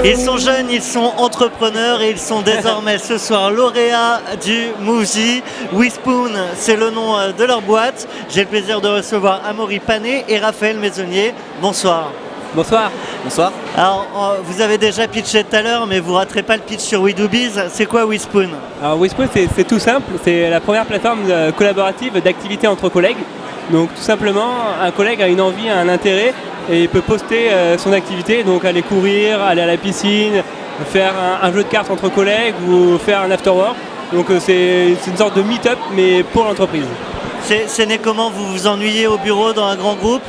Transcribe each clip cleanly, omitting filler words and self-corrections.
Ils sont jeunes, ils sont entrepreneurs et ils sont désormais ce soir lauréats du Mouv'J. Whispoon, c'est le nom de leur boîte. J'ai le plaisir de recevoir Amaury Panet et Raphaël Maisonnier. Bonsoir. Bonsoir. Bonsoir. Alors, vous avez déjà pitché tout à l'heure, mais vous raterez pas le pitch sur WeDoBiz. C'est quoi Whispoon? Alors Whispoon, c'est tout simple. C'est la première plateforme collaborative d'activité entre collègues. Donc tout simplement, un collègue a une envie, un intérêt, et il peut poster son activité, donc aller courir, aller à la piscine, faire un jeu de cartes entre collègues ou faire un after-work. Donc c'est une sorte de meet-up, mais pour l'entreprise. C'est né comment? Vous vous ennuyez au bureau dans un grand groupe?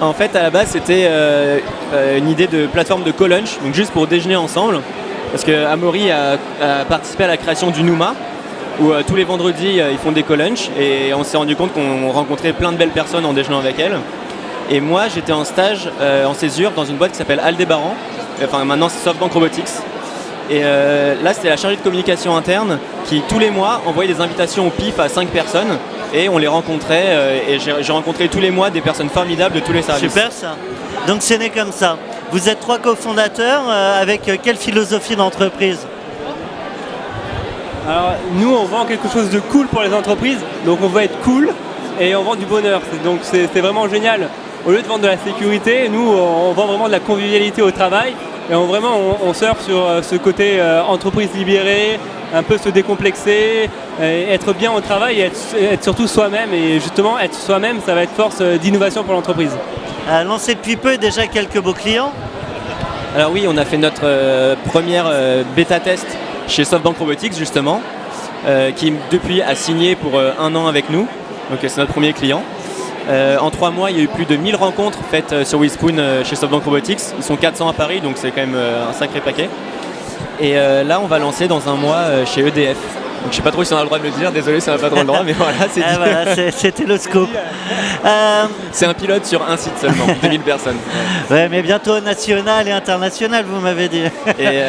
En fait, à la base, c'était une idée de plateforme de co-lunch, donc juste pour déjeuner ensemble. Parce que Amaury a participé à la création du Nouma, où tous les vendredis, ils font des co-lunch. Et on s'est rendu compte qu'on rencontrait plein de belles personnes en déjeunant avec elles. Et moi, j'étais en stage en césure dans une boîte qui s'appelle Aldébaran. Enfin, maintenant, c'est SoftBank Robotics. Et là, c'était la chargée de communication interne qui, tous les mois, envoyait des invitations au pif à 5 personnes. Et on les rencontrait, et j'ai rencontré tous les mois des personnes formidables de tous les services. Super ça. Donc c'est né comme ça. Vous êtes 3 cofondateurs, avec quelle philosophie d'entreprise? Alors nous, on vend quelque chose de cool pour les entreprises, donc on veut être cool et on vend du bonheur. Donc c'est vraiment génial. Au lieu de vendre de la sécurité, nous, on vend vraiment de la convivialité au travail. Et on surfe sur ce côté entreprise libérée, un peu se décomplexer, être bien au travail et être surtout soi-même. Et justement, être soi-même, ça va être force d'innovation pour l'entreprise. Lancé depuis peu, déjà quelques beaux clients. Alors oui, on a fait notre première bêta-test chez SoftBank Robotics, justement, qui depuis a signé pour 1 an avec nous. Donc c'est notre premier client. En 3 mois, il y a eu plus de 1000 rencontres faites sur Whispoon chez SoftBank Robotics. Ils sont 400 à Paris, donc c'est quand même un sacré paquet. Et là, on va lancer dans 1 mois chez EDF. Donc je sais pas trop si on a le droit de le dire, désolé si on n'a pas trop le droit, mais voilà, c'est dit. Voilà, c'était le scoop. C'est un pilote sur un site seulement, 2000 personnes. Ouais, mais bientôt national et international, vous m'avez dit. Et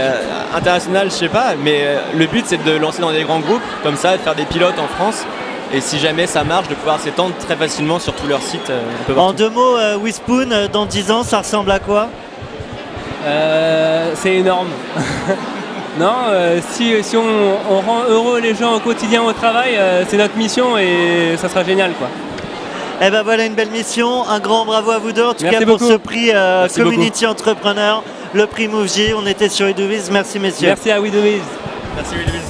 international, je sais pas, mais le but c'est de lancer dans des grands groupes, comme ça, de faire des pilotes en France. Et si jamais ça marche, de pouvoir s'étendre très facilement sur tous leurs sites. Un peu partout. En 2 mots, Whispoon, dans 10 ans, ça ressemble à quoi? C'est énorme. Non, si on rend heureux les gens au quotidien au travail, c'est notre mission et ça sera génial, quoi. Eh ben voilà une belle mission, un grand bravo à vous deux en tout Merci cas beaucoup. pour ce prix Merci Community Entrepreneur, le prix Mouv'J. On était sur WeDoBiz, merci messieurs. Merci à WeDoBiz. Merci WeDoBiz.